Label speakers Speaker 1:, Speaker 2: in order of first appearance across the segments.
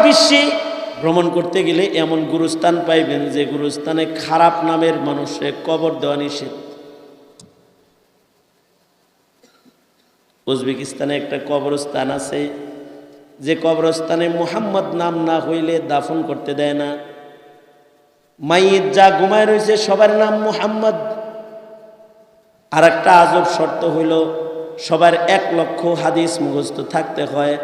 Speaker 1: বিশ্বে ভ্রমণ করতে গেলে এমন গুরুস্থান পাইবেন যে গুরুস্থানে খারাপ নামের মানুষের কবর দেওয়া নিষেধ। উজবেকিস্তানে একটা কবরস্থান আছে, যে কবরস্থানে মুহাম্মদ নাম না হইলে দাফন করতে দেয় না। মাইয়িত যা ঘুমায় রয়েছে সবার নাম মুহাম্মদ। আর একটা আজব শর্ত হইল, সবার 1 লক্ষ হাদিস মুখস্থ থাকতে হয়।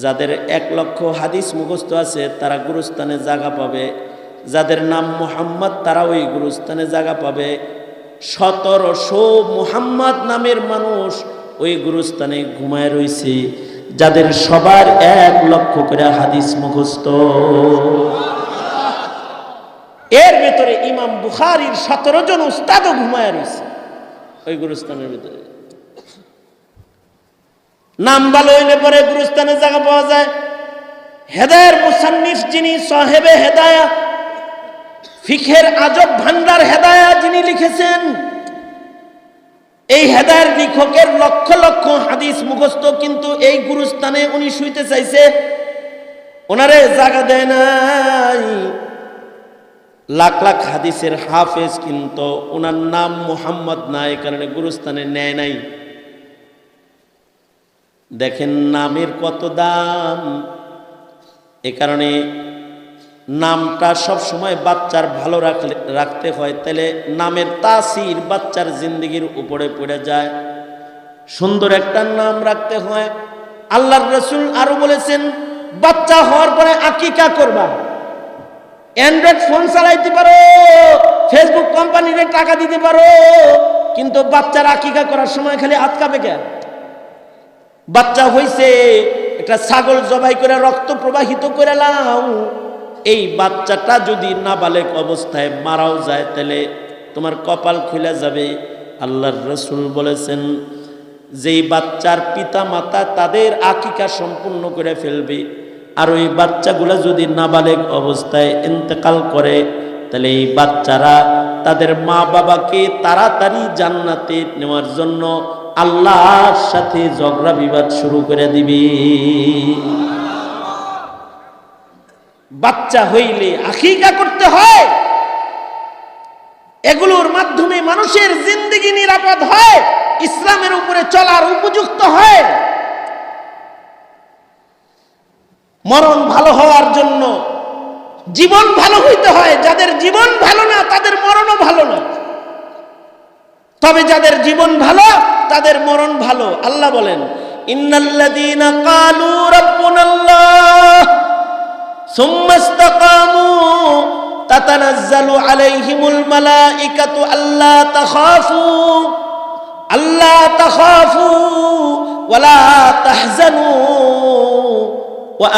Speaker 1: যাদের 1 লক্ষ হাদিস মুখস্থ আছে তারা গুরুস্থানে জায়গা পাবে, যাদের নাম মুহাম্মদ তারা ওই গুরুস্থানে জায়গা পাবে। 1700 মুহাম্মদ নামের মানুষ ওই গুরুস্থানে ঘুমায় রয়েছে, যাদের সবার 1 লক্ষ করে হাদিস মুখস্থ। এর ভেতরে ইমাম বুখারীর 17 জন উস্তাদও ঘুমায় রয়েছে ওই গুরুস্থানের ভিতরে। নাম ভালো হইলে পরে গুরুস্থানে জায়গা পাওয়া যায়। হেদায়ের মুসান্নিফ যিনি, সাহেবে হেদায়া, ফিকহের আজব ভান্ডার হেদায়া যিনি লিখেছেন, এই হেদায়ের লেখকের লক্ষ লক্ষ হাদিস মুখস্থ, কিন্তু এই গুরুস্থানে উনি শুইতে চাইছে, ওনারে জায়গা দেয় নাই। লাখ লাখ হাদিসের হাফেজ, কিন্তু ওনার নাম মুহাম্মদ না, এই কারণে গুরুস্থানে নেয় নাই। দেখেন নামের কত দাম। এ কারণে নামটা সব সময় বাচ্চার ভালো রাখতে হয়, তাহলে নামের তাসির বাচ্চার জিন্দেগির উপরে পড়ে যায়। সুন্দর একটা নাম রাখতে হয়। আল্লাহর রাসূল আরো বলেছেন, বাচ্চা হওয়ার পরে আকিকা করবা। অ্যান্ড্রয়েড ফোন চালাইতে পারো, ফেসবুক কোম্পানিকে টাকা দিতে পারো, কিন্তু বাচ্চার আকিকা করার সময় খালি আটকাবে কেন? বাচ্চা হইছে, একটা ছাগল জবাই করে রক্ত প্রবাহিত করে লাও, এই বাচ্চাটা যদি নাবালেগ অবস্থায় মারাও যায় তাহলে তোমার কপাল খুলে যাবে। আল্লাহর রাসূল বলেছেন, যেই বাচ্চার পিতা মাতা তাদের আকিকা সম্পূর্ণ করে ফেলবে, আর ওই বাচ্চাগুলা যদি নাবালেগ অবস্থায় ইন্তেকাল করে, তাহলে এই বাচ্চারা তাদের মা বাবাকে তাড়াতাড়ি জান্নাতে নেওয়ার জন্য আল্লাহর সাথে ঝগড়া বিবাদ শুরু করে দিবে। বাচ্চা হইলে আকিকা করতে হয়, এগুলোর মাধ্যমে মানুষের জিন্দেগি নিরাপদ হয়, ইসলামের উপরে চলার উপযুক্ত হয়। মরণ ভালো হওয়ার জন্য জীবন ভালো হইতে হয়। যাদের জীবন ভালো না তাদের মরণও ভালো না, তবে যাদের জীবন ভালো তাদের মরণ ভালো। আল্লাহ বলেন, ইন্নাল্লাযীনা ক্বালু রাব্বুনাল্লাহ সুম্মা ইসতাকামু তাতানাজ্জালু আলাইহিমুল মালাইকাতু আল্লা তাখাফু ওয়ালা তাহজানু ওয়া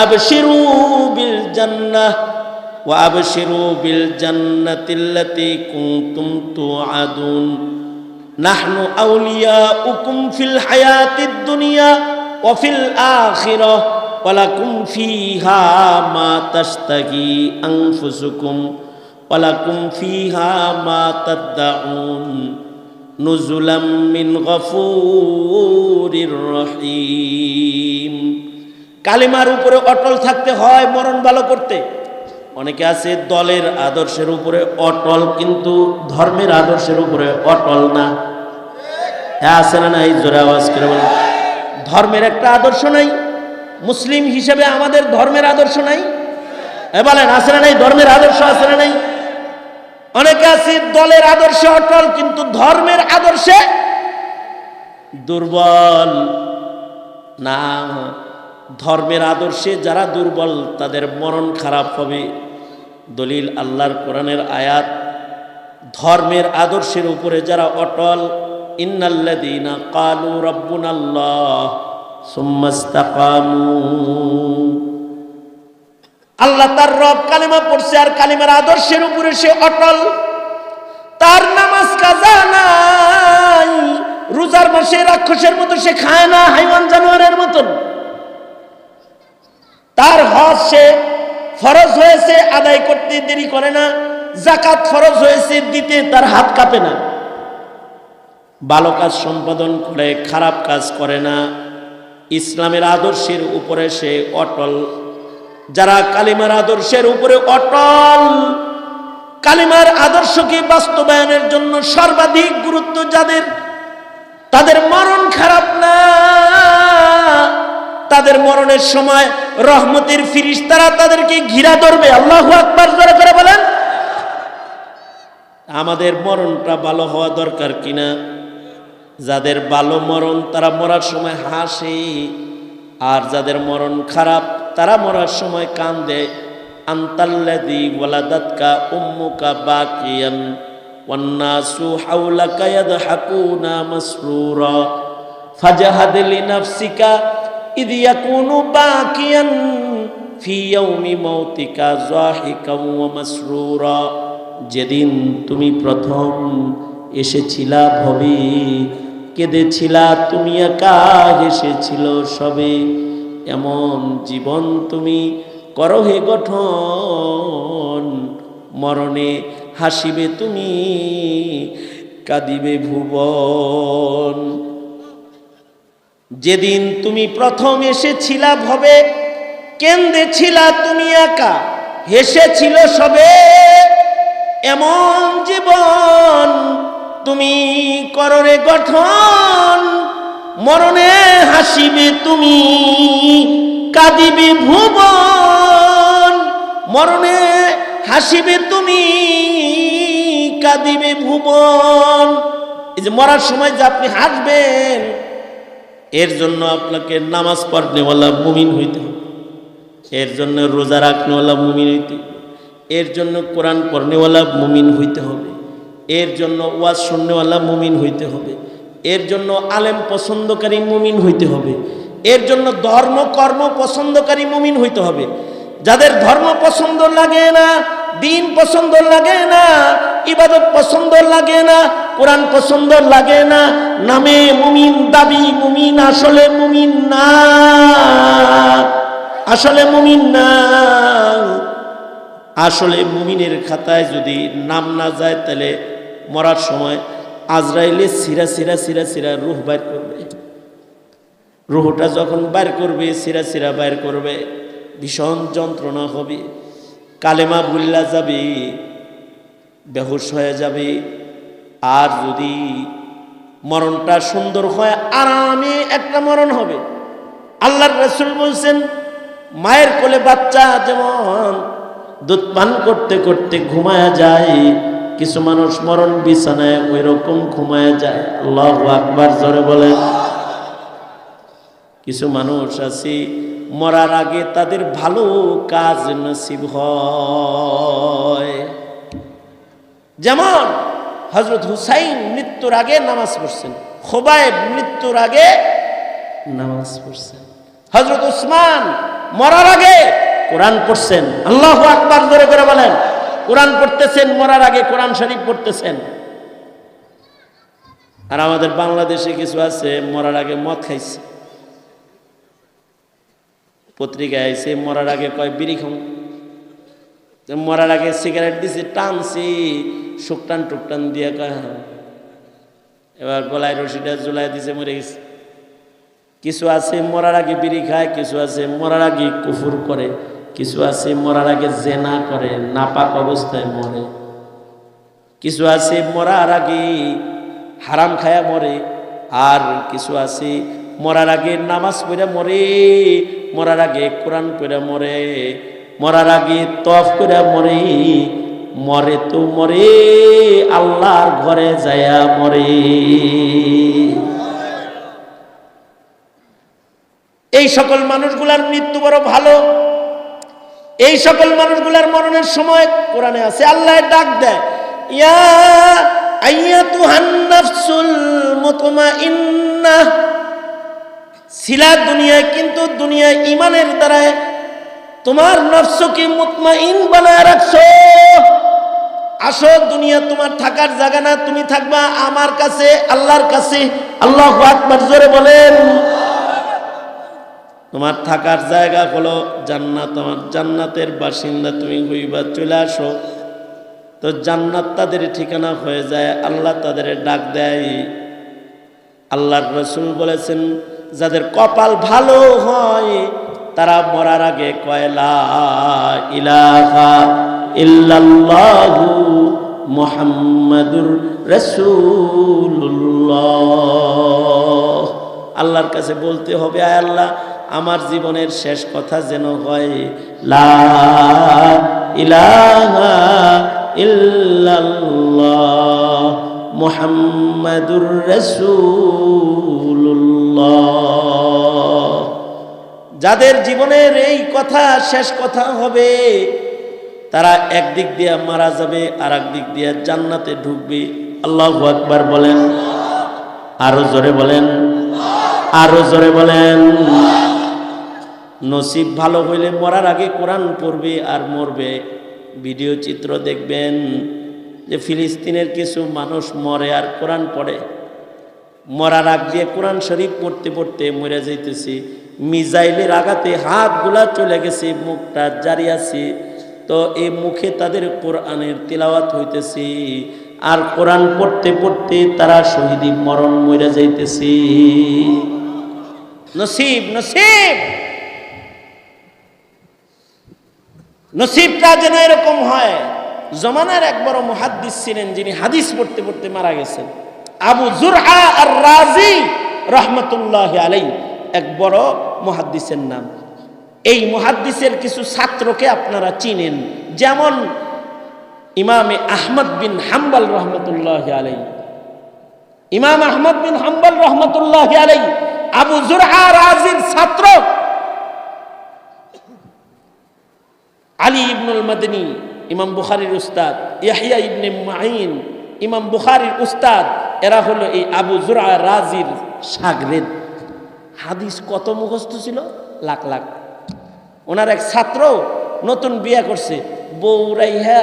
Speaker 1: আবশিরু বিল জান্নাতিল্লাতী কুনতুম তুআদুন নাহনু আউলিয়াউকুম ফিল হায়াতিদ দুনিয়া ওয়া ফিল আখিরাহ ওয়া লাকুম ফীহা মা তাশতাহি আনফুসুকুম ওয়া লাকুম ফীহা মা তাদউন নুজুলাম মিন গফুরির রহিম। কালিমার উপরে অটল থাকতে হয় মরণ ভালো করতে। অনেকে আছে দলের আদর্শের উপরে অটল, কিন্তু ধর্মের আদর্শের উপরে অটল না। হ্যাঁ, আছে না নাই? জোরে আওয়াজ করে বলেন। ধর্মের একটা আদর্শ নাই। মুসলিম হিসেবে আমাদের ধর্মের আদর্শ নাই। বলেন, আছে না নাই? ধর্মের আদর্শ আছে না নাই? অনেকে আছে দলের আদর্শে অটল, কিন্তু ধর্মের আদর্শে দুর্বল না। ধর্মের আদর্শে যারা দুর্বল তাদের মরণ খারাপ হবে। দলিল আল্লাহর কোরআনের আয়াত। ধর্মের আদর্শের উপরে যারা অটল, ইন্নাল্লাযীনা ক্বালু রাব্বুনাল্লাহ সুম্মা ইসতাকামু, আল্লাহ তার রব কালিমা পড়ছে আর কালিমার আদর্শের উপরে সে অটল, তার নামাজ কাজা নাই, রোজার মাসে রাক্ষসের মতো সে খায় না, হাইওয়ান জানোয়ারের মতন। তার হজ সে ফরজ হয়েছে আদায় করতে দেরি করে না, যাকাত ফরজ হয়েছে দিতে তার হাত কাঁপে না, ভালো কাজ সম্পাদন করে, খারাপ কাজ করে না। ইসলামের আদর্শের উপরে সে অটল। যারা কালিমার আদর্শের উপরে অটল, কালিমার আদর্শকে বাস্তবায়নের জন্য সর্বাধিক গুরুত্ব যাদের, তাদের মরণ খারাপ না। তাদের মরণের সময় রহমতের ফিরিস্তারা তাদেরকে ঘিরা ধরবে। আল্লাহু আকবার জোরে করে বলেন। আমাদের মরণটা ভালো হওয়া দরকার কিনা? যাদের ভালো মরণ তারা মরার সময় হাসে, আর যাদের মরণ খারাপ তারা মরার সময় কান্দে। আনতাল্লাযী ওয়ালাদাতকা উম্মুকা বাকিয়ান ওয়ান্নাসু হাওলাকা ইয়াদহাকুনা মাসরুরা ফাজাহাদ লিনাফসিকা ইয ইয়াকুনু বাকিয়ান ফি ইয়াউমি মাউতিকা যাহিকান ওয়া মাসরুরা। যেদিন তুমি প্রথম এসেছিলা ভবে, কেঁদেছিলা তুমি একা, হেসেছিল সবে। এমন জীবন তুমি করো হে গঠন, মরণে হাসিবে তুমি, কাঁদিবে ভুবন। যেদিন তুমি প্রথম এসেছিলা ভবে, কেঁদেছিলা তুমি একা, হেসেছিল সবে। এমন জীবন তুমি করো রে গঠন, মরণে হাসিবে তুমি, কাঁদিবে ভুবন। মরণে হাসিবে তুমি, কাঁদিবে ভুবন। এই যে মরার সময় যে আপনি হাসবেন, এর জন্য আপনাকে নামাজ পড়নেওয়ালা মুমিন হইতে হবে, এর জন্য রোজা রাখনেওয়ালা মুমিন হইতে হবে, এর জন্য কোরআন পড়নেওয়ালা মুমিন হইতে হবে, এর জন্য ওয়াজ শুননেওয়ালা মুমিন হইতে হবে, এর জন্য আলেম পছন্দকারী মুমিন হইতে হবে, এর জন্য ধর্ম কর্ম পছন্দকারী মুমিন হইতে হবে। যাদের ধর্ম পছন্দ লাগে না, দিন পছন্দ লাগে না, ইবাদত পছন্দ লাগে না, কোরআন পছন্দ লাগে না, নামে মুমিন দাবি মুমিন, আসলে মুমিন না, আসলে মুমিন না। আসলে মুমিনের খাতায় যদি নাম না যায়, তাহলে মরার সময় আজরাইলে সিরা সিরা সিরা সিরা রূহ বাইর করবে। রূহটা যখন বাইর করবে, সিরা সিরা বাইর করবে, ভীষণ যন্ত্রণা হবে, কালেমা ভুল্লা যাবে, বেহুশ হয়ে যাবে। আর যদি মরণটা সুন্দর হয়, আরামে একটা মরণ হবে। আল্লাহর রাসূল বলছেন, মায়ের কোলে বাচ্চা যেমন দুধ পান করতে করতে ঘুমায়া যায়, কিছু মানুষ মরণ বিছানায় ওই রকম ঘুমায়া যায়। আল্লাহু আকবার জোরে বলেন। কিছু মানুষ আছে মরার আগে তাদের ভালো কাজ নসিব হয়। যেমন হযরত হুসাইন মৃত্যুর আগে নামাজ পড়ছেন, খুবাইব মৃত্যুর আগে নামাজ পড়ছেন, হযরত উসমান মরার আগে কোরআন পড়ছেন। আল্লাহু আকবার জোরে করে বলেন। কোরআন পড়তেছেন, মরার আগে কোরআন শরীফ পড়তেছেন। আর আমাদের বাংলাদেশে কিছু আছে মরার আগে মদ খাইছে, পত্রিকায় আইছে মরার আগে কয় বিড়ি খাও, মরার আগে সিগারেট দিছে, টানছি শুকটান টুকটান দিয়ে কয় হ্যাঁ, এবার গলায় রশিটা ঝুলাই দিছে, মরে গেছে। কিছু আছে মরার আগে বিড়ি খায়, কিছু আছে মরার আগে কুফর করে, কিছু আছে মরার আগে জেনা করে, নাপাক অবস্থায় মরে, কিছু আছে মরার আগে হারাম খায়া মরে, আর কিছু আছে মরার আগে নামাজ পড়ে মরে, মরার আগে কোরআন পড়ে মরে, মরার আগে তওয়াফ করে মরে, মরে তো মরে আল্লাহর ঘরে যায়া মরে। এই সকল মানুষগুলার মৃত্যু বড় ভালো। এই সকল মানুষগুলার মরণের সময় কোরআনে আছে, আল্লাহ ডাক দেয়, ইয়া আইয়াতুহান নাফসুল মুতমাইন্নাহ। ছিলা দুনিয়ায়, কিন্তু দুনিয়ায় ঈমানের দ্বারা তোমার নফসকে মুতমাইন বানায় রাখছো। আসো, দুনিয়া তোমার থাকার জায়গা না, তুমি থাকবা আমার কাছে, আল্লাহর কাছে। আল্লাহু আকবার জোরে বলেন। তোমার থাকার জায়গা হলো জান্নাত, আমার জান্নাতের বাসিন্দা তুমি হইবা, চলে আসো। তো জান্নাত তাদের ঠিকানা হয়ে যায়, আল্লাহ তাদের ডাক দেয়। আল্লাহর রাসূল বলেছেন, যাদের কপাল ভালো হয় তারা মরার আগে কয় লা ইলাহা ইল্লাল্লাহু মুহাম্মাদুর রাসূলুল্লাহ। আল্লাহর কাছে বলতে হবে, আয় আল্লাহ আমার জীবনের শেষ কথা যেন হয় লা ইলাহা ইল্লাল্লাহ মুহাম্মাদুর রাসূলুল্লাহ। যাদের জীবনের এই কথা শেষ কথা হবে তারা একদিক দিয়ে মারা যাবে আর একদিক দিয়ে জান্নাতে ঢুকবে। আল্লাহু আকবার বলেন, আরো জোরে বলেন, আরো জোরে বলেন। নসিব ভালো হইলে মরার আগে কোরআন পড়বে আর মরবে। ভিডিও চিত্র দেখবেন যে ফিলিস্তিনের কিছু মানুষ মরে আর কোরআন পড়ে। মরার আগ দিয়ে কোরআন শরীফ পড়তে পড়তে মরে যাইতেছি, মিজাইলের আঘাতে হাতগুলা চলে গেছে, মুখটা জারি আছে, তো এই মুখে তাদের কোরআনের তিলাওয়াত হইতেছে আর কোরআন পড়তে পড়তে তারা শহীদি মরণ মরে যাইতেছে। নসিব নসিব নসিবটা যেন এরকম হয়। জমানার এক বড় মুহাদ্দিস ছিলেন যিনি হাদিস পড়তে পড়তে মারা গেছেন, আবু জুরআ আর রাজি রহমতুল্লাহ আলাইহি, এক বড় মুহাদ্দিসের নাম। এই মুহাদ্দিসের কিছু ছাত্রকে আপনারা চিনেন, যেমন ইমামে আহমদ বিন হাম্বল রহমতুল্লাহ আলাইহি। ইমাম আহমদ বিন হাম্বল রহমতুল্লাহ আলাইহি আবু জুরআ রাজির ছাত্র। আলী ইবনুল মাদনী ইমাম বুখারীর উস্তাদ, ইয়াহইয়া ইবনে মাঈন ইমাম বুখারীর উস্তাদ, এরা হলো এই আবু জুরআ রাজির শাগরেদ। হাদিস কত মুখস্থ ছিল, লাখ লাখ। ওনার এক ছাত্র নতুন বিয়ে করছে, বউ রাইহা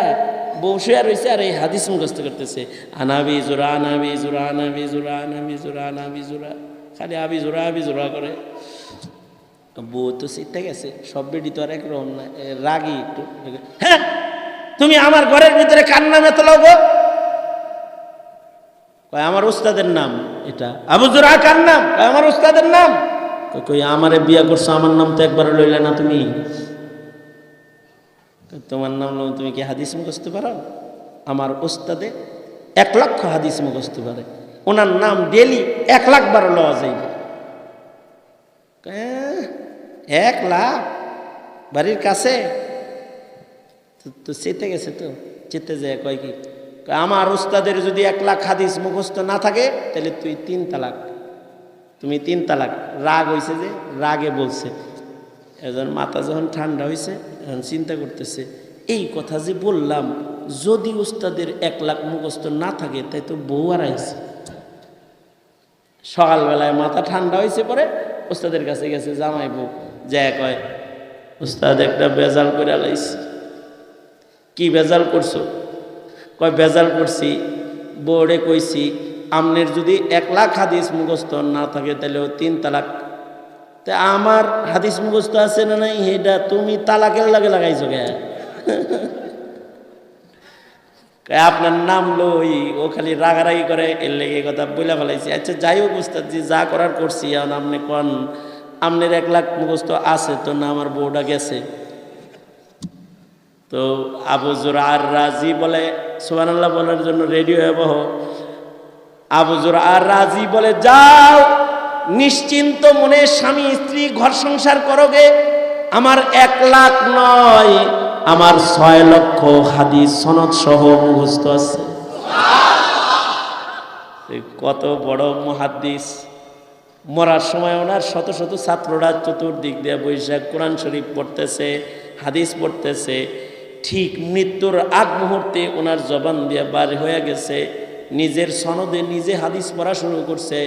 Speaker 1: বউ শুয়ে রয়েছে আর এই হাদিস মুখস্থ করতেছে, আনাবি জুরা আনাবি জুরা আনাবি জুরা আনাবি জুরা আনাবি জুরা, খালি আবি জুরা করে। বউ তো সিটটা গেছে, সব বেডি তো আর একরকম না, রাগি একটু। হ্যাঁ, তুমি আমার ঘরের ভিতরে কার নামে তোলাও গো? কয় আমার উস্তাদের নাম এটা। আবু জুরআ কার নাম? কয় আমার উস্তাদের নাম। কই আমারে বিয়া করছো, আমার নাম তো একবার লইলে না তুমি। তোমার নাম লো, তুমি কি হাদিস মুখস্থ পারো? আমার উস্তাদে 1 লক্ষ হাদিস মুখস্থ পারে, ওনার নাম ডেলি 1 লাখ বার লওয়া যাইবে। 1 লাখ বাড়ির কাছে তো চেতে গেছে, তো চেতে যায়। কয় কি, আমার উস্তাদের যদি 1 লাখ হাদিস মুখস্থ না থাকে তাহলে তুই 3 তালাক, তুমি 3 তালাক। রাগ হয়েছে, যে রাগে বলছে। এজন মাথা যখন ঠান্ডা হয়েছে এখন চিন্তা করতেছে, এই কথা যে বললাম, যদি উস্তাদের 1 লাখ মুখস্থ না থাকে তাই তো বউ হারাইছে। সকালবেলায় মাথা ঠান্ডা হয়েছে, পরে উস্তাদের কাছে গেছে জামাই বউ, যা কয় উস্তাদ একটা বেজাল করে লাইছি। কি বেজাল করছো? কয় বেজাল করছি, বোর্ডে কইছি আমনের যদি 1 লাখ হাদিস মুখস্থ না থাকে তাহলে 3 তালাক। তা আমার হাদিস মুখস্থ আছে না নাই, এটা তুমি তালাকের লাগে লাগাইছো কে? আপনার নাম লই ও খালি রাগারাগি করে, এর লেগে কথা বইলা ফেলাইছি। আচ্ছা যাই হোক উস্তাদ জি, যা করার করছি, এখন আপনি কোন আমনের 1 লাখ মুখস্থ আছে তো না আমার বউটা গেছে? তো আবু জুরআ রাজি বলে, সুবহানাল্লাহ বলার জন্য রেডি হয়ে বহ। আবু জুরআ রাজি বলে, যাও নিশ্চিন্ত মনে স্বামী স্ত্রী ঘর সংসার করোগে, আমার 1 লাখ নয়, আমার 6 লক্ষ হাদিস সনদ সহ মুখস্থ আছে। কত বড় মুহাদ্দিস। মরার সময় ওনার শত শত ছাত্ররা চতুর্দিক দিয়ে বৈশাখ কোরআন শরীফ পড়তেছে, হাদিস পড়তেছে। ঠিক মৃত্যুর আগ মুহূর্তে ওনার জবান দিয়ে বার হয়ে গেছে, নিজের সনদে নিজে হাদিস পড়া শুরু করছে।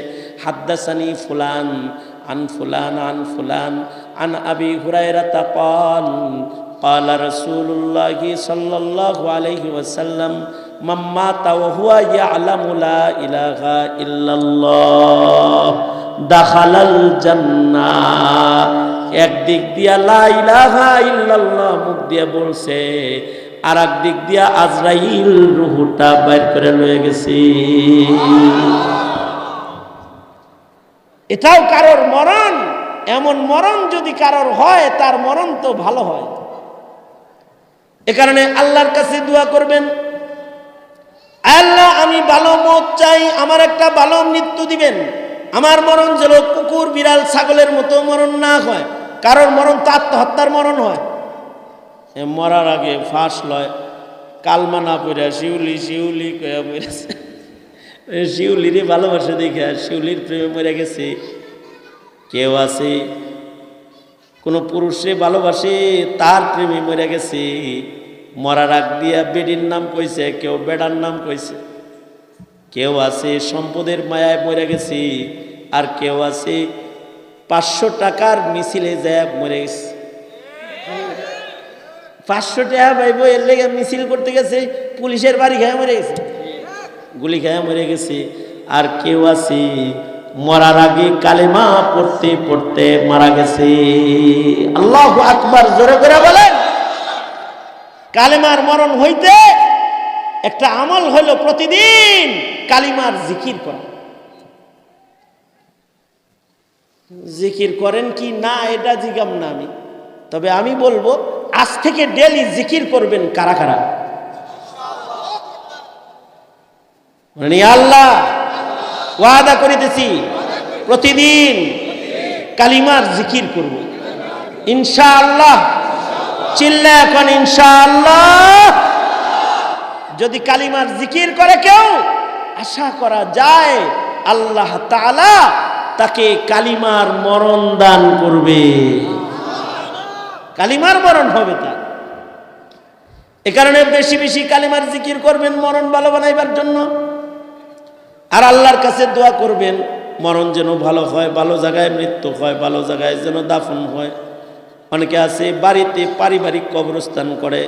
Speaker 1: হাদ্দাসানি ফুলান আন ফুলান আন ফুলান আন আবি হুরায়রা ক্বাল قال رسول الله صلى الله عليه وسلم من مات وهو يعلم لا إله إلا الله دخل الجنة। একদিক দিয়া লা ইলাহা ইল্লাল্লাহ মুখ দিয়ে বলছে, আর একদিক দিয়া আজরাইল রূহটা বাইর করে লয়ে গেছে। এটাও কারোর মরণ, এমন মরণ যদি কারোর হয় তার মরণ তো ভালো হয়। এ কারণে আল্লাহর কাছে দোয়া করবেন, আল্লাহ আমি ভালো মত চাই, আমার একটা ভালো মৃত্যু দিবেন। আমার মরণ যেন কুকুর বিড়াল ছাগলের মতো মরণ না হয়। কারোর মরণ তো আত্মহত্যার মরণ হয়। মরার আগে ফাঁস লয়, কালমা না পড়া শিউলি শিউলি কয়া পড়েছে। শিউলিরে ভালোবাসে দেখে শিউলির প্রেমে মরে গেছে। কেউ আছে কোনো পুরুষে ভালোবাসে তার প্রেমে মরে গেছে, মরার আগ দিয়া বেডির নাম কইছে, কেউ বেড়ার নাম কইছে। কেউ আছে সম্পদের মায়ায় মরে গেছে, আর কেউ আছে 500 টাকার মিছিলে যায় মরে গেছে। 500 টাকা পাইবো এর লেগে মিছিল করতে গেছে, পুলিশের বাড়ি খায় মরে গেছে, গুলি খায় মরে গেছে। আর কেউ আছে মরার আগে কালেমা পড়তে পড়তে মারা গেছে। আল্লাহু আকবার, জোরে করে বলেন। কালেমার মরণ হইতে একটা আমল হলো প্রতিদিন কালিমার জিকির করা। জিকির করেন কি না এটা জিজ্ঞাম না আমি, তবে আমি বলবো আজ থেকে ডেলি জিকির করবেন। কারা কারা? মানে আল্লাহ ওয়াদা করিতেছি প্রতিদিন কালিমার জিকির করব ইনশাআল্লাহ। চিল্লা এখন ইনশাআল্লাহ। যদি কালিমার জিকির করে কেউ, আশা করা যায় আল্লাহ তাআলা তাকে কালিমার মরণ দান করবে, কালিমার মরণ হবে তার। এ কারণে বেশি বেশি কালিমার জিকির করবেন মরণ ভালো বানাইবার জন্য। আর আল্লাহর কাছে দোয়া করবেন মরণ যেন ভালো হয়, ভালো জায়গায় মৃত্যু হয়, ভালো জায়গায় যেন দাফন হয়। অনেকে আছে বাড়িতে পারিবারিক কবরস্থান করে,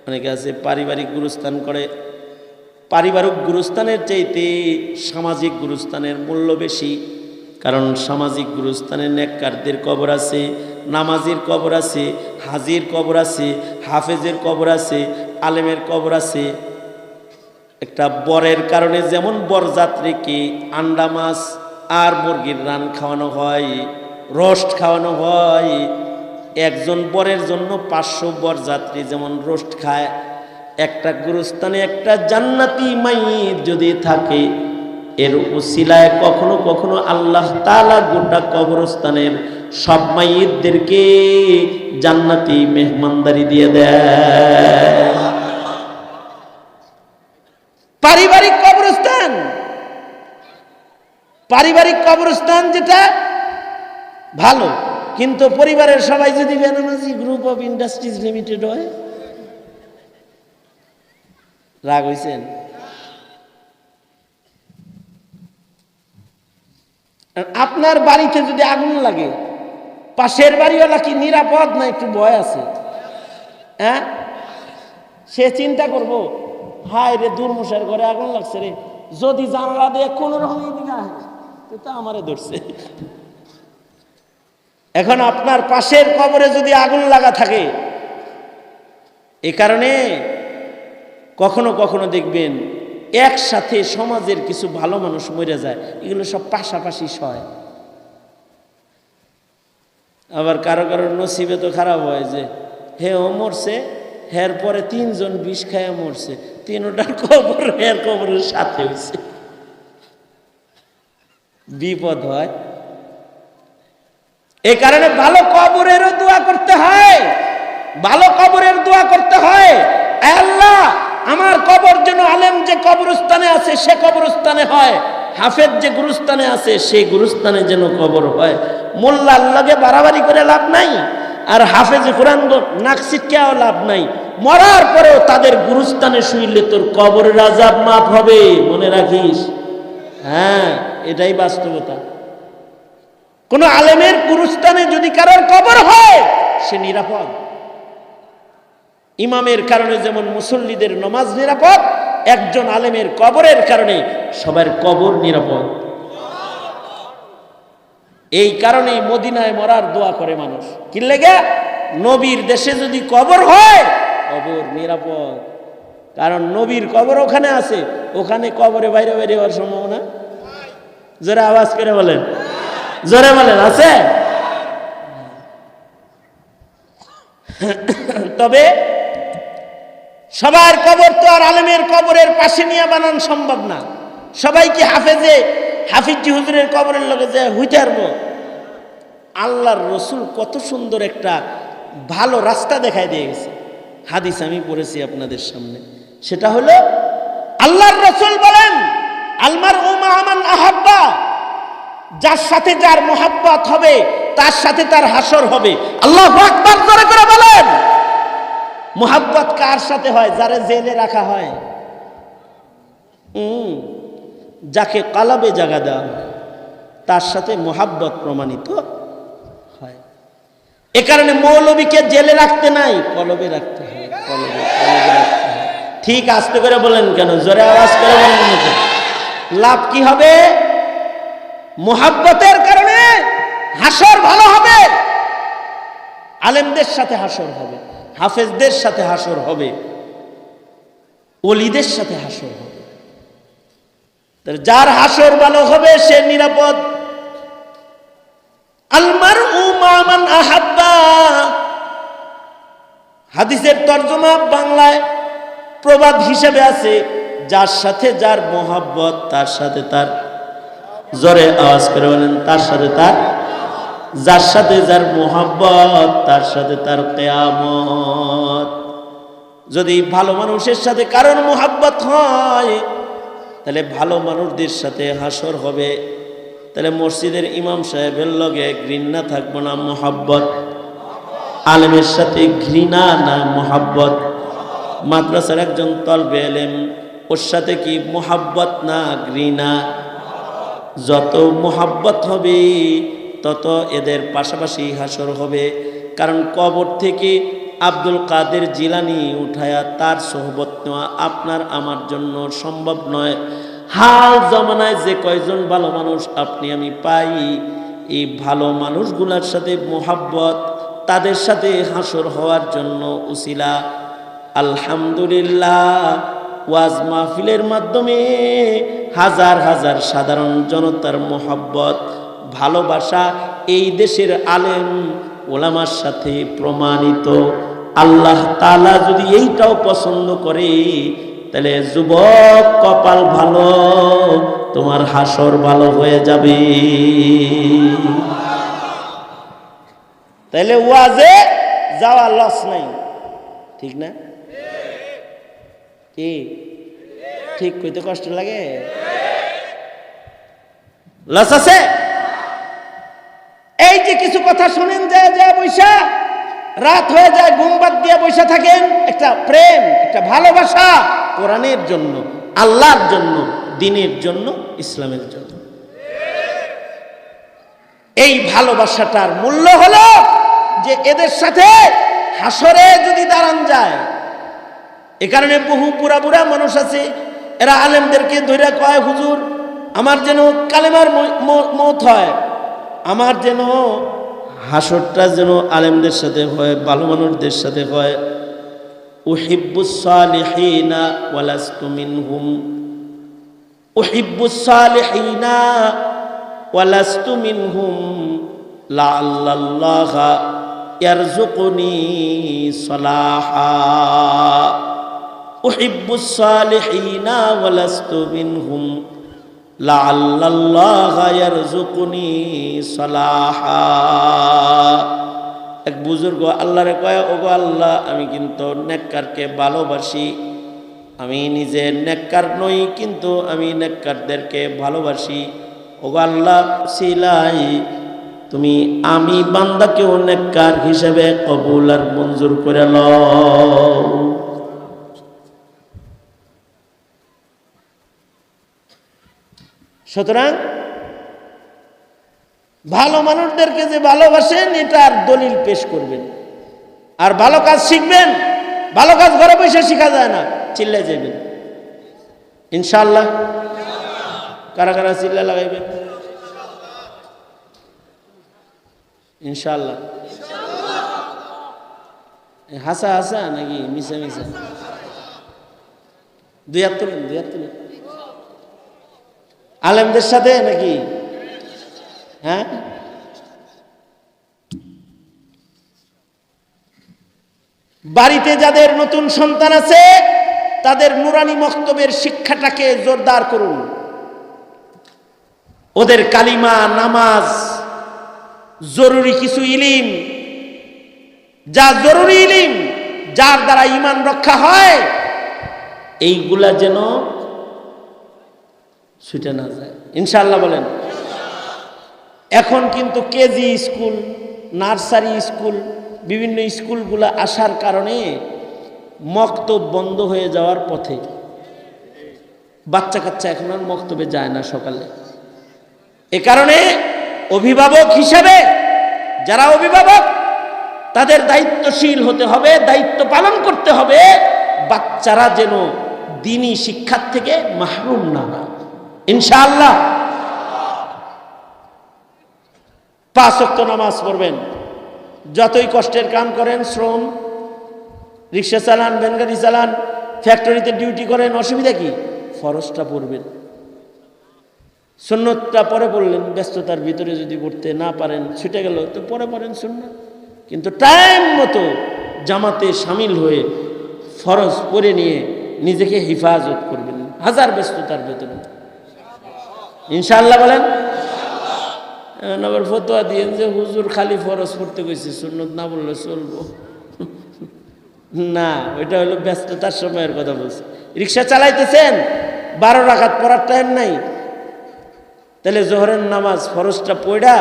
Speaker 1: অনেকে আছে পারিবারিক গুরুস্থান করে। পারিবারিক গুরুস্থানের চাইতে সামাজিক গুরুস্থানের মূল্য বেশি। কারণ সামাজিক গুরুস্থানে নেককারদের কবর আছে, নামাজির কবর আছে, হাজির কবর আছে, হাফেজের কবর আছে, আলেমের কবর আছে। একটা বরের কারণে যেমন বরযাত্রীকে আন্ডা মাছ আর মুরগির রান খাওয়ানো হয়, রোস্ট খাওয়ানো হয়, একজন বরের জন্য 500 বরযাত্রী যেমন রোস্ট খায়। একটা গুরুস্থানে একটা জান্নাতি মাইয়িত যদি থাকে, এর উসিলায় কখনো কখনো আল্লাহ তাআলা গোটা কবরস্থানের সব মাইয়িতদেরকে জান্নাতি মেহমানদারি দিয়ে দেয়। পারিবারিক কবরস্থান, পারিবারিক কবরস্থান যেটা ভালো, কিন্তু পরিবারের সবাই যদি বেনামাজি গ্রুপ অফ ইন্ডাস্ট্রিজ লিমিটেড হয়, রাগ হইছেন? আপনার বাড়িতে যদি আগুন লাগে, পাশের বাড়িওয়ালা কি নিরাপদ না একটু ভয় আছে? হ্যাঁ, সে চিন্তা করবো হায় রে দুর্মশার ঘরে আগুন লাগছে রে, যদি জানলা দিয়ে কোন রকম তো আমারে ধরছে। এখন আপনার পাশের কবরে যদি আগুন লাগা থাকে, এ কারণে কখনো কখনো দেখবেন একসাথে সমাজের কিছু ভালো মানুষ মরে যায়, এগুলো সব পাশাপাশি সয়। আবার কারো কারো নসিবে তো খারাপ হয় যে হেও মরছে, হের পরে 3 জন বিষ খায়া মরছে, 3টার কবর হের কবরের সাথে হয়েছে, বিপদ হয়। এই কারণে ভালো কবরেরও দোয়া করতে হয়, ভালো কবরের দোয়া করতে হয়। আল্লাহ আমার কবর যেন আলেম যে কবরস্থানে আছে সে কবরস্থানে হয়, হাফেজ যে গুরুস্থানে আছে সেই গুরুস্থানে যেন কবর হয়। মোল্লা আল্লাহকে বাড়াবাড়ি করে লাভ নাই, আর হাফেজ কোরআন নাক ছিটকেও লাভ নাই। মরার পরেও তাদের গুরুস্থানে শুইলে তোর কবরের আযাব মাফ হবে, মনে রাখিস। হ্যাঁ, এটাই বাস্তবতা। কোন আলেমের গুরুস্থানে যদি কারোর কবর হয় সে নিরাপদ। ইমামের কারণে যেমন মুসল্লিদের নামাজ নিরাপদ, একজন আলেমের কবরের কারণে সবার কবর নিরাপদ। এই কারণেই মদিনায় মরার দোয়া করে মানুষ। কি লেগে? নবীর দেশে যদি কবর হয় কবর নিরাপদ, কারণ নবীর কবর ওখানে আছে, ওখানে কবরে বাইরে বাইরে হওয়ার সম্ভাবনা। জোরে আওয়াজ করে বলেন, জোরে বলেন, আছে? তবে সবার কবর তো আর আলেমের কবরের পাশে নিয়ে বানানো সম্ভব না। সবাই কি হাফিজি হুজুরের কবরের লগে যে হইতে পারবো? আল্লাহর রসুল কত সুন্দর একটা ভালো রাস্তা দেখায় দিয়ে গেছে। হাদিস আমি পড়েছি আপনাদের সামনে, সেটা হলো আল্লাহর রসুল বলেন, আলমার উমা আমান আহাব্বা, যার সাথে যার মোহাব্বত হবে তার সাথে তার হাসর হবে। আল্লাহু আকবার জোরে করে বলেন। মোহাব্বত কার সাথে হয়? যারে জেলে রাখা হয়, যাকে কালাবে জায়গা দেওয়া হয়, তার সাথে মোহাব্বত প্রমাণিত হয়। এ কারণে মৌলবীকে জেলে রাখতে নাই, কলবে রাখতে হয়, কলবে রাখতে হয়। ঠিক আস্তে করে বলেন কেন? জোরে আওয়াজ করে বলেন। লাভ কি হবে? মোহাব্বতের কারণে হাসর ভালো হবে। আলেমদের সাথে হাসর হবে, হাফেজদের সাথে হাসর হবে, ওলিদের সাথে হাসর হবে। যার হাসর ভালো হবে সে নিরাপদ। আলমারউ মা মান আহাব্বা, হাদিসের তরজমা বাংলায় প্রবাদ হিসেবে আছে, যার সাথে যার মোহাব্বত তার সাথে তার, জোরে আওয়াজ করে বলেন, তার সাথে তার, যার সাথে যার মোহাব্বত তার সাথে তার কিয়ামত। যদি ভালো মানুষের সাথে কারোর মোহাব্বত হয় তাহলে ভালো মানুষদের সাথে হাসর হবে। তাহলে মসজিদের ইমাম সাহেবের লগে ঘৃণা থাকবো না মোহাব্বত, আলেমের সাথে ঘৃণা না মোহাব্বত, মাদ্রাসার একজন তলবে এলেম ওর সাথে কি মোহাব্বত না ঘৃণা? যত মোহাব্বত হবে তত এদের পাশাপাশি হাসর হবে। কারণ কবর থেকে আব্দুল কাদের জিলানি উঠায়া তার সোহবত নেওয়া আপনার আমার জন্য সম্ভব নয়। হাল জমানায় যে কয়জন ভালো মানুষ আপনি আমি পাই, এই ভালো মানুষগুলোর সাথে মোহাব্বত, তাদের সাথে হাসর হওয়ার জন্য উসিলা। আলহামদুলিল্লাহ, ওয়াজ মাহফিলের মাধ্যমে হাজার হাজার সাধারণ জনতার মোহাব্বত, ভালোবাসা এই দেশের আলেম ওলামার সাথে প্রমাণিত। আল্লাহ তাআলা যদি এইটাও পছন্দ করে তাহলে যুবক কপাল ভালো, তোমার হাসর ভালো হয়ে যাবে। তাহলে ওয়াজে যাওয়া লস নাই, ঠিক না? কি ঠিক কইতে কষ্ট লাগে? লস আছে? এই যে কিছু কথা শুনেন, যে বৈশা রাত হয়ে যায়, ঘুম বাদ দিয়ে বৈশা থাকেন, একটা প্রেম, একটা ভালোবাসা কোরআনের জন্য, আল্লাহর জন্য, দ্বীনের জন্য, ইসলামের জন্য। এই ভালোবাসাটার মূল্য হলো যে এদের সাথে হাসরে যদি দাঁড়ান যায়। এ কারণে বহু বুড়া বুড়া মানুষ আছে, এরা আলেমদেরকে ধরে কয়, হুজুর আমার যেন কালেমার মওত হয়, আমার যেন হাসরটা যেন আলেমদের সাথে হয়, ভালো মানুষদের সাথে হয়। উহিব্বুস সালিহিনা ওয়ালাস্তু মিনহুম, উহিব্বুস সালিহিনা ওয়ালাস্তু মিনহুম লাআল্লাল্লাহা ইয়ারযুকুনি সালাহা। উহিব্বুস সালিহিনা ওয়ালাস্তু মিনহুম লাআল্লাল্লাহা ইয়ারযুকুনি সালাহা। এক বুজুর্গ আল্লাহরে কয়, ওগো আল্লাহ, আমি কিন্তু নেককারকে ভালোবাসি, আমি নিজে নেককার নই কিন্তু আমি নেককারদেরকে ভালোবাসি। ওগো আল্লাহ, সিলাই তুমি আমি বান্দাকেও নেককার হিসেবে কবুল আর মঞ্জুর করে লও। সুতরাং ভালো মানুষদেরকে যে ভালোবাসেন এটার দলিল পেশ করবেন, আর ভালো কাজ শিখবেন। ভালো কাজ ঘরে বসে শেখা যায় না, চিল্লে যাবেন ইনশাআল্লাহ। কারা কারা চিল্লা লাগাইবেন? ইনশাআল্লাহ। হাসা হাসা নাকি মিশা মিশা? দুই হাত তুলেন, দুই হাত তুলেন। আলেমদের সাথে নাকি? হ্যাঁ, বাড়িতে যাদের নতুন সন্তান আছে তাদের নুরানি মক্তবের শিক্ষাটাকে জোরদার করুন। ওদের কালিমা, নামাজ, জরুরি কিছু ইলিম, যা জরুরি ইলিম, যার দ্বারা ঈমান রক্ষা হয়, এইগুলা যেন ছুটে না যায়, ইনশাআল্লাহ বলেন। এখন কিন্তু কেজি স্কুল, নার্সারি স্কুল, বিভিন্ন স্কুলগুলো আসার কারণে মক্তব বন্ধ হয়ে যাওয়ার পথে। বাচ্চা কাচ্চা এখন আর মক্তবে যায় না সকালে। এ কারণে অভিভাবক হিসেবে যারা অভিভাবক, তাদের দায়িত্বশীল হতে হবে, দায়িত্ব পালন করতে হবে, বাচ্চারা যেন দ্বীনি শিক্ষার থেকে মাহরুম না হয়, ইনশাআল্লাহ। 5 ওয়াক্ত নামাজ পড়বেন, যতই কষ্টের কাম করেন, শ্রম, রিক্সা চালান, ভ্যানগাড়ি চালান, ফ্যাক্টরিতে ডিউটি করেন, অসুবিধা কি? ফরজটা পড়বেন। সুন্নতটা পরে পড়লেন, ব্যস্ততার ভিতরে যদি পড়তে না পারেন, ছুটে গেল তো পরে পড়েন সুন্নত, কিন্তু টাইম মতো জামাতে শামিল হয়ে ফরজ পড়ে নিয়ে নিজেকে হেফাজত করবেন হাজার ব্যস্ততার ভেতরে, ইনশাআল্লাহ বলেন। আবার ফতোয়া দিয়েন যে হুজুর খালি ফরজ পড়তে কইছে, সুন্নত না বললে চলবো না, ওইটা হলো ব্যস্ততার সময়ের কথা বলছে। রিক্সা চালাইতেছেন, 12 রাকাত পড়ার টাইম নাই, তাহলে জোহরের নামাজ ফরজটা পড়া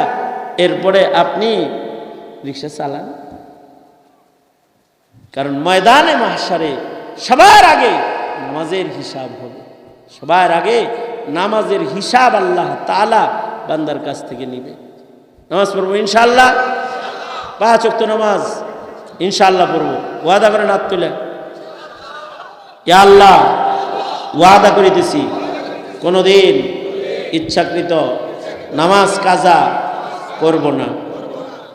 Speaker 1: এরপরে আপনি রিক্সা চালান। কারণ ময়দানে মাহশারে সবার আগে নামাজের হিসাব হবে, সবার আগে নামাজের হিসাব আল্লাহ তাআলা বান্দার কাছ থেকে নিবে। নামাজ পড়বো ইনশাআল্লাহ, 5 ওয়াক্ত নামাজ ইনশাআল্লাহ পড়বো, ওয়াদা করেন হাত তুলে। ইয়া আল্লাহ, ওয়াদা করিতেছি কোনোদিন ইচ্ছাকৃত নামাজ কাজা করব না,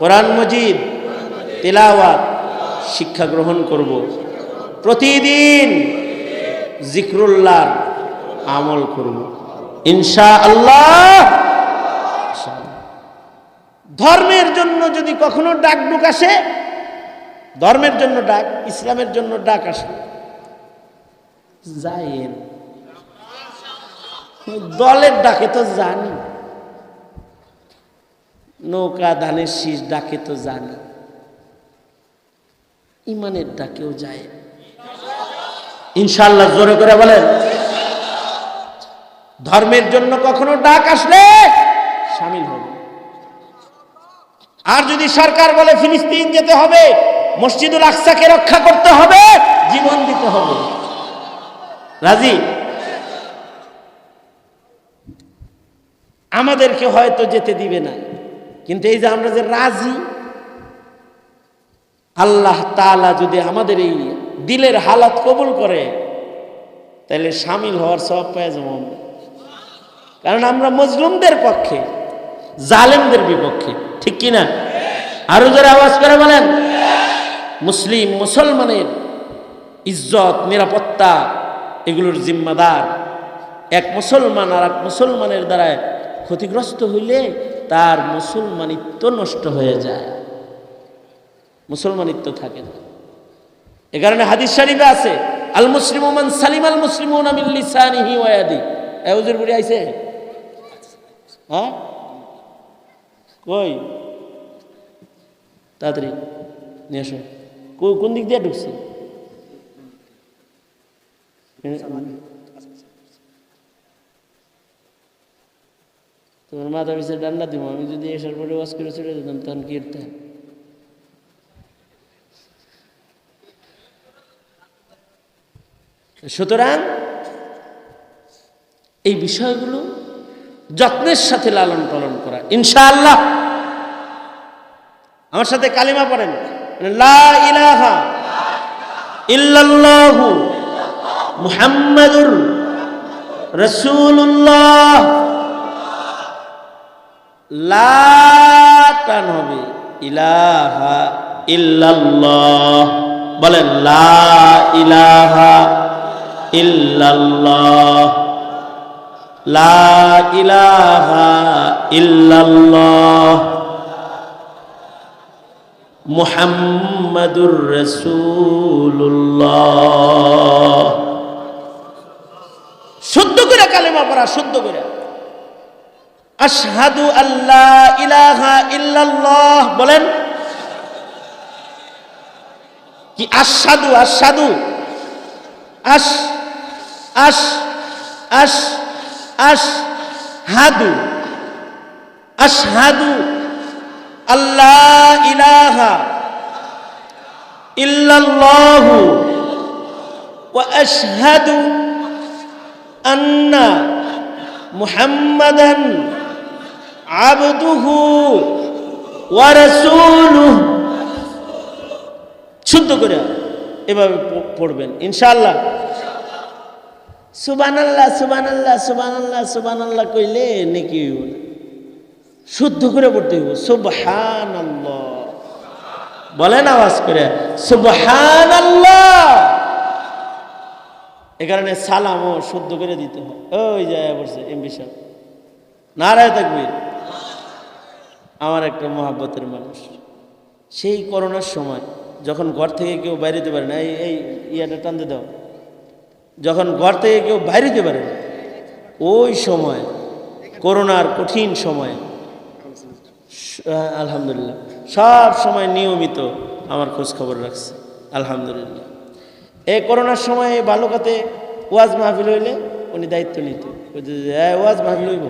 Speaker 1: কোরআন মজিদ তিলাওয়াত শিক্ষা গ্রহণ করব, প্রতিদিন জিক্রুল্লাহ আমল করব ইনশাআল্লাহ। ধর্মের জন্য যদি কখনো ডাক ডুক আসে, ধর্মের জন্য ডাক, ইসলামের জন্য ডাক আসে, যাইয়েন। দলের ডাকে তো জানি, নৌকা ধানের শীষ ডাকে তো জানি, ইমানের ডাকেও যায় ইনশাআল্লাহ। জোরে করে বলেন। ধর্মের জন্য কখনো ডাক আসলে শামিল হবে। আর যদি সরকার বলে ফিলিস্তিন যেতে হবে, মসজিদুল আকসাকে রক্ষা করতে হবে, জীবন দিতে হবে, রাজি? আমাদেরকে হয়তো যেতে দিবে না, কিন্তু এই যে আমরা যে রাজি, আল্লাহ তাআলা যদি আমাদের এই দিলের হালাত কবুল করে, তাহলে শামিল হওয়ার সওয়াব পেয়ে যাবো আমরা। কারণ আমরা মজলুমদের পক্ষে, জালেমদের বিপক্ষে, ঠিক কিনা? আরো জোরে আওয়াজ করে বলেন। মুসলিম মুসলমানের ইজ্জত, নিরাপত্তা এগুলোর জিম্মাদার এক মুসলমান। আর এক মুসলমানের দ্বারা ক্ষতিগ্রস্ত হইলে তার মুসলমানিত্ব নষ্ট হয়ে যায়, মুসলমানিত্ব থাকে না। এ কারণে হাদিস শরীফে আছে, আল মুসলিমু মান সালিমাল মুসলিমুনা মিন লিসানিহি ওয়া ইয়াদি। এই হুজুর বুড়ি আইছে? হ্যাঁ, কই তাড়াতাড়ি নিয়ে আসো। কোন দিক দিয়ে ঢুকছে? তোমার মাথা পিছিয়ে ডান্ডা দিব। আমি যদি এসার পরে ওয়াজ করে চলে যেতাম তখন কি করতে? সুতরাং এই বিষয়গুলো যত্নের সাথে লালন পালন করা ইনশাআল্লাহ। আমার সাথে কালিমা পড়েন, লা ইলাহা ইল্লাল্লাহু মুহাম্মাদুর রাসূলুল্লাহ। লা টান হবে, ইলাহা ইল্লাল্লাহ। বলেন লা ইলাহা ইল্লাল্লাহ, লা ইলাহা ইল্লাল্লাহ, মুহাম্মাদুর রাসূলুল্লাহ। শুদ্ধ করে কালেমা পড়া, শুদ্ধ করে। আশহাদু আল্লা ইলাহা ইল্লাল্লাহ বলেন। কি আশহাদু? আশহাদু আশ আশ আশ আশহাদু আশহাদু আল্লা ইলাহা ইল্লাল্লাহু ওয়া আশহাদু আন্না মুহাম্মাদান আবদুহু ওয়া রাসূলুহু। শুদ্ধ করে এভাবে পড়বেন ইনশাআল্লাহ। সুবহানাল্লাহ সুবহানাল্লাহ সুবহানাল্লাহ সুবহানাল্লাহ কইলে নেকি হইব না, শুদ্ধ করে পড়তে হইব। সুবহানাল্লাহ বলেন আওয়াজ করে, সুবহানাল্লাহ। এই কারণে সালামও শুদ্ধ করে দিতে হয়। ওই যায় বলছে এমপি সাহেব, নারায়ে তাকবীর। আমার একটা মহব্বতের মানুষ, সেই করোনার সময় যখন ঘর থেকে কেউ বাইরে যেতে পারে না, এই ইয়াটা টানতে দাও, যখন ঘর থেকে কেউ বাইরে যেতে পারে না, ওই সময় করোনার কঠিন সময় আলহামদুলিল্লাহ সব সময় নিয়মিত আমার খোঁজ খবর রাখছে আলহামদুলিল্লাহ। এই করোনার সময় বালুকাতে ওয়াজ মাহফিল হইলে উনি দায়িত্ব নিত, ওয়াজ মাহফিল হইব